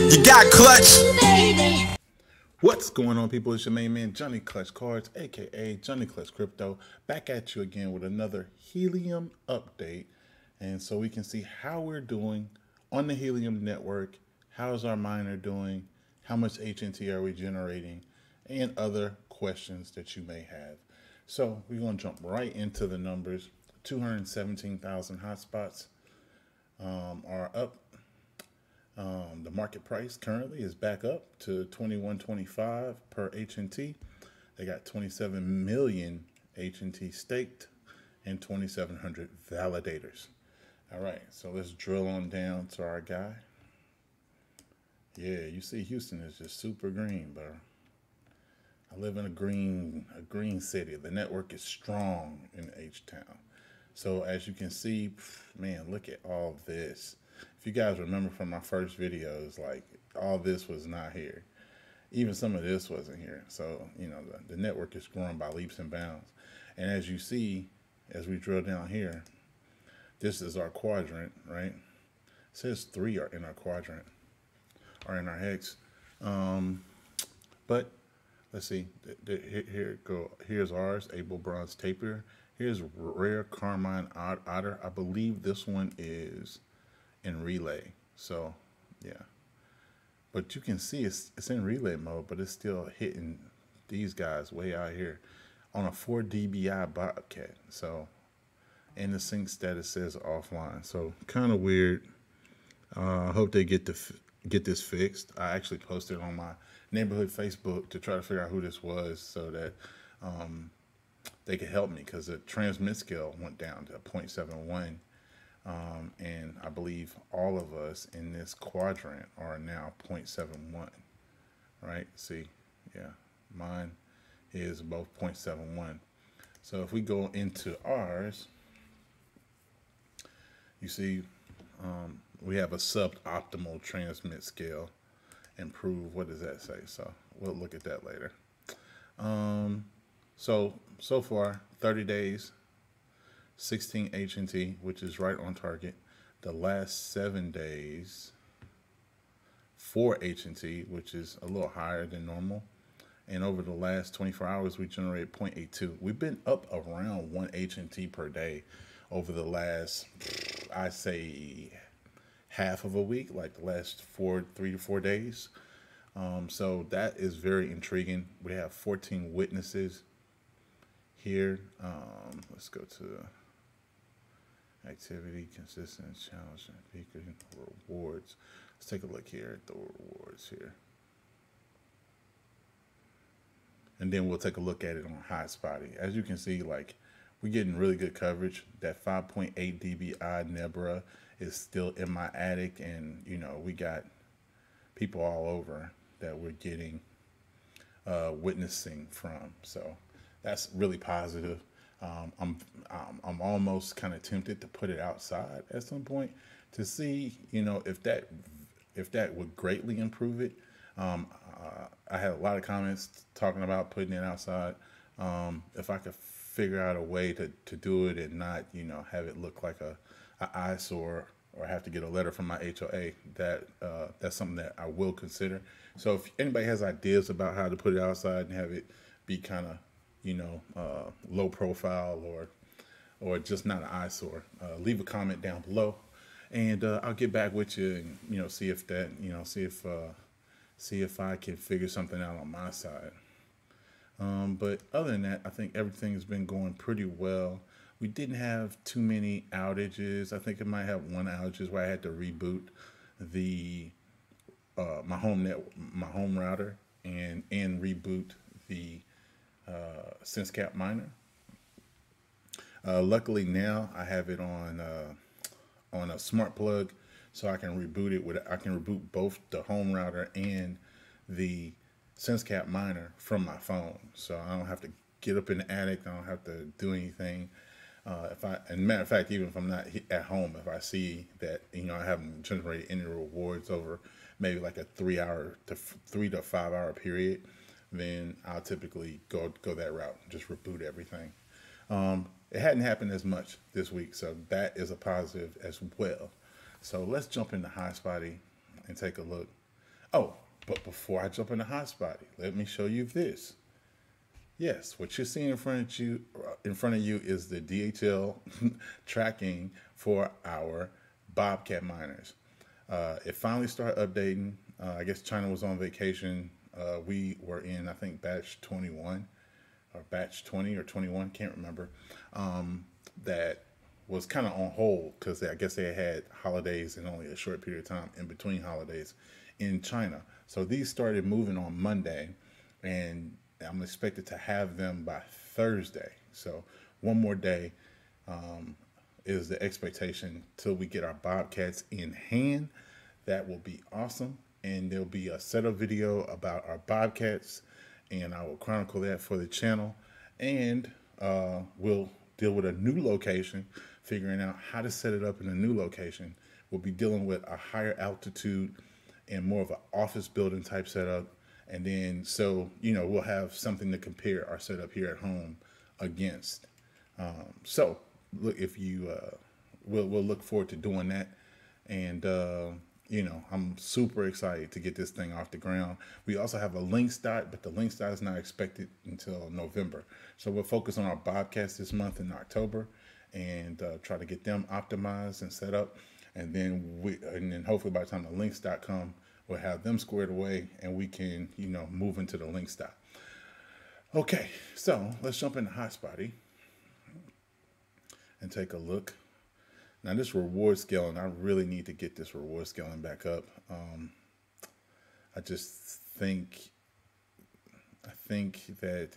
You got clutch. What's going on, people? It's your main man, Johnny Clutch Cards, aka Johnny Clutch Crypto, back at you again with another Helium update. And so we can see how we're doing on the Helium network. How's our miner doing? How much HNT are we generating? And other questions that you may have. So we're going to jump right into the numbers. 217,000 hotspots are up. The market price currently is back up to $21.25 per HNT. They got 27 million HNT staked and 2,700 validators. All right, so let's drill on down to our guy. Yeah, you see Houston is just super green, bro. I live in a green city. The network is strong in H-Town. So as you can see, man, look at all this. If you guys remember from my first videos, like all this was not here. Even some of this wasn't here. So, you know, the network is growing by leaps and bounds. And as you see, as we drill down here, this is our quadrant, right? It says 3 are in our quadrant, or in our hex. But let's see, here's ours, Able Bronze Taper. Here's Rare Carmine Otter. I believe this one is in relay. So yeah, but you can see it's in relay mode, but it's still hitting these guys way out here on a 4 dBi Bobcat. So, and the sync status says offline. So kind of weird. I hope they get this fixed. I actually posted on my neighborhood Facebook to try to figure out who this was, so that they could help me, because the transmit scale went down to 0.71. And I believe all of us in this quadrant are now 0.71, right? See, yeah, mine is both 0.71. So if we go into ours, you see we have a suboptimal transmit scale. Improve, what does that say? So we'll look at that later. So far, 30 days, 16 HNT, which is right on target. The last 7 days, 4 HNT, which is a little higher than normal. And over the last 24 hours, we generated 0.82. We've been up around 1 HNT per day over the last, I say, half of a week, like the last 3 to 4 days. So that is very intriguing. We have 14 witnesses here. Let's go to activity, consistent, challenge, and beacon rewards. Let's take a look here at the rewards here. And then we'll take a look at it on Hotspotty. As you can see, like, we're getting really good coverage. That 5.8 dBi Nebra is still in my attic, and you know, we got people all over that we're getting witnessing from. So that's really positive. I'm almost kind of tempted to put it outside at some point to see, you know, if that would greatly improve it. I had a lot of comments talking about putting it outside. If I could figure out a way to do it and not, you know, have it look like a eyesore, or have to get a letter from my HOA, that's something that I will consider. So if anybody has ideas about how to put it outside and have it be kind of, you know, low profile, or just not an eyesore, leave a comment down below, and I'll get back with you and, you know, see if that, you know, see if I can figure something out on my side. But other than that, I think everything has been going pretty well. We didn't have too many outages. I think it might have one outage where I had to reboot the my home router and reboot the SenseCap miner. Luckily now I have it on a smart plug, so I can reboot it I can reboot both the home router and the SenseCap miner from my phone, so I don't have to get up in the attic. I don't have to do anything. And matter of fact, even if I'm not at home, if I see that, you know, I haven't generated any rewards over maybe like a 3 to 5 hour period, then I'll typically go that route, just reboot everything. It hadn't happened as much this week, so that is a positive as well. So let's jump into Hotspotty and take a look. Oh, but before I jump into hotspot, let me show you this. Yes, what you're seeing in front of you is the DHL tracking for our Bobcat miners. It finally started updating. I guess China was on vacation. We were in, I think, batch 21 or batch 20 or 21, can't remember. That was kind of on hold because I guess they had holidays and only a short period of time in between holidays in China. So these started moving on Monday, and I'm expected to have them by Thursday. So one more day is the expectation till we get our Bobcats in hand. That will be awesome. And there'll be a setup video about our Bobcats, and I will chronicle that for the channel. And we'll deal with a new location, figuring out how to set it up in a new location. We'll be dealing with a higher altitude and more of an office building type setup. And then, so, we'll have something to compare our setup here at home against. So, look, if you, we'll look forward to doing that. And, I'm super excited to get this thing off the ground. We also have a link start, but the link start is not expected until November. So we'll focus on our Bobcats this month in October and try to get them optimized and set up. And then hopefully by the time the link start come, we'll have them squared away and we can, move into the link start. Okay, so let's jump into hotspotty and take a look. Now this reward scaling, I really need to get this reward scaling back up. I just think, that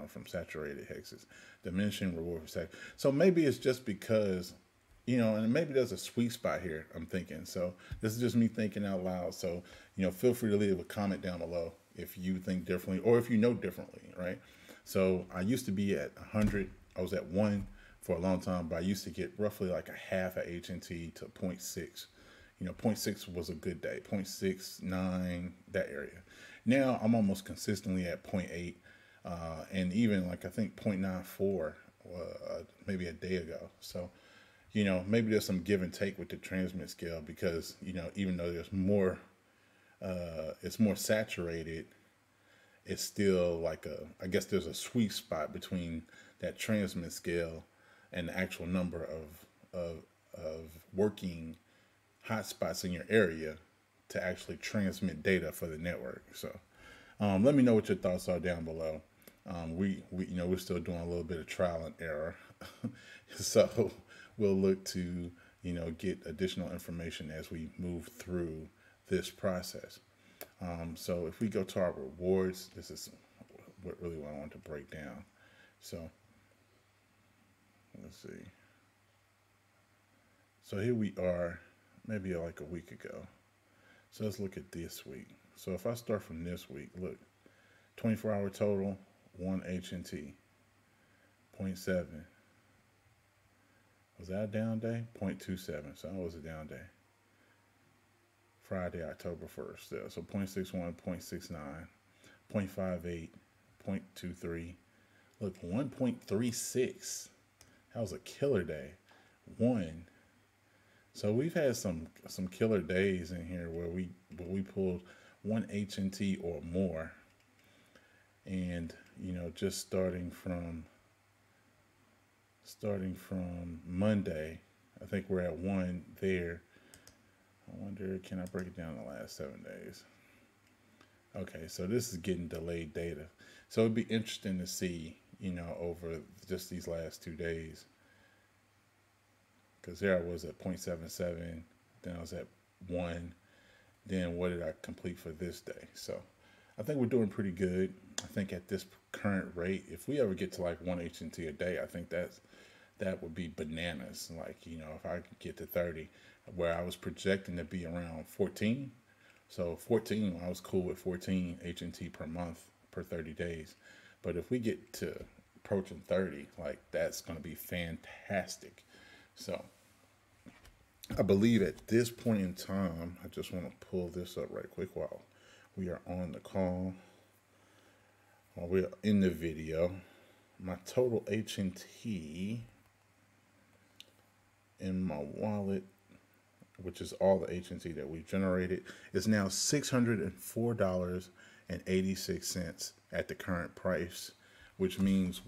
from saturated hexes, diminishing reward for sec. So maybe it's just because, and maybe there's a sweet spot here, I'm thinking. So this is just me thinking out loud. So, feel free to leave a comment down below if you think differently or if you know differently, right? So I used to be at 100. I was at 1 for a long time, but I used to get roughly like a half a HNT to 0.6. 0.6 was a good day, 0.69, that area. Now I'm almost consistently at 0.8, and even like I think 0.94 maybe a day ago. So, maybe there's some give and take with the transmit scale because, even though there's more, it's more saturated, it's still like I guess there's a sweet spot between that transmit scale and the actual number of working hotspots in your area to actually transmit data for the network. So let me know what your thoughts are down below. We're still doing a little bit of trial and error. So we'll look to, get additional information as we move through this process. So if we go to our rewards, this is what I want to break down. So let's see. So here we are, maybe like a week ago. So let's look at this week. So if I start from this week, look, 24-hour total, 1 HNT, 0.7. Was that a down day? 0.27, so that was a down day. Friday, October 1st. So 0.61, 0.69, 0.58, 0.23. Look, 1.36. That was a killer day. 1. So we've had some killer days in here where we pulled 1 HNT or more. And, just starting from Monday, I think we're at 1 there. I wonder, can I break it down the last 7 days? Okay, so this is getting delayed data. So it'd be interesting to see, over just these last 2 days. Because there I was at 0.77, then I was at 1. Then what did I complete for this day? So I think we're doing pretty good. I think at this current rate, if we ever get to like 1 HNT a day, I think that would be bananas. Like, if I could get to 30, where I was projecting to be around 14. So 14, I was cool with 14 HNT per month per 30 days. But if we get to approaching 30, like that's going to be fantastic. So I believe at this point in time, I just want to pull this up right quick while we are on the call, while we're in the video. My total HNT in my wallet which is all the HNT that we've generated, is now $604.86 at the current price, which means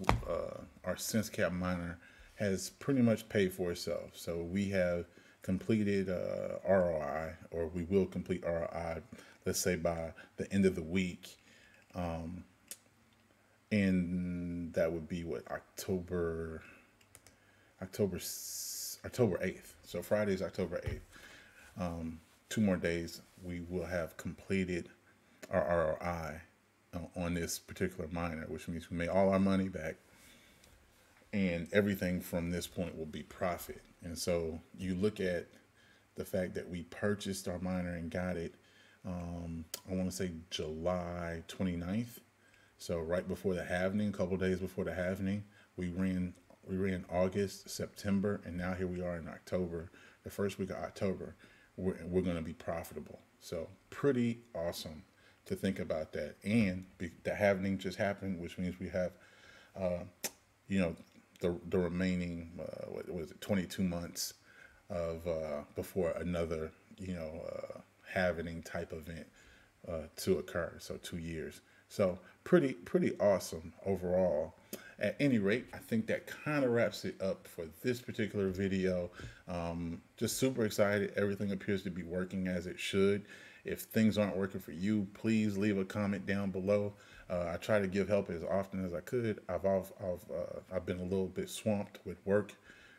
our sense cap miner has pretty much paid for itself. So we have completed ROI, or we will complete ROI, let's say by the end of the week. And that would be what, October 8th. So Friday is October 8th. 2 more days, we will have completed our ROI on this particular miner, which means we made all our money back, and everything from this point will be profit. And so you look at the fact that we purchased our miner and got it, I want to say July 29th. So right before the halving, a couple days before the halving, we ran August, September, and now here we are in October. The first week of October, we're going to be profitable. So pretty awesome to think about that. And the halving just happened, which means we have, you know, the remaining, what was it, 22 months of before another, halving type event to occur. So 2 years. So pretty awesome overall. At any rate, I think that kind of wraps it up for this particular video. Just super excited. Everything appears to be working as it should. If things aren't working for you, please leave a comment down below. I try to give help as often as I could. I've been a little bit swamped with work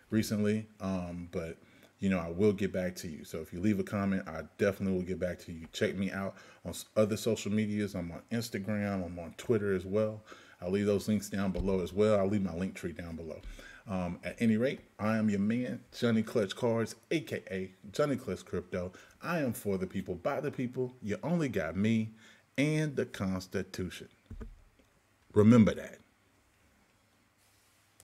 recently, but I will get back to you. So if you leave a comment, I definitely will get back to you. Check me out on other social medias. I'm on Instagram. I'm on Twitter as well. I'll leave those links down below as well. I'll leave my link tree down below. At any rate, I am your man, Johnny Clutch Cards, aka Johnny Clutch Crypto. I am for the people, by the people. You only got me and the Constitution. Remember that.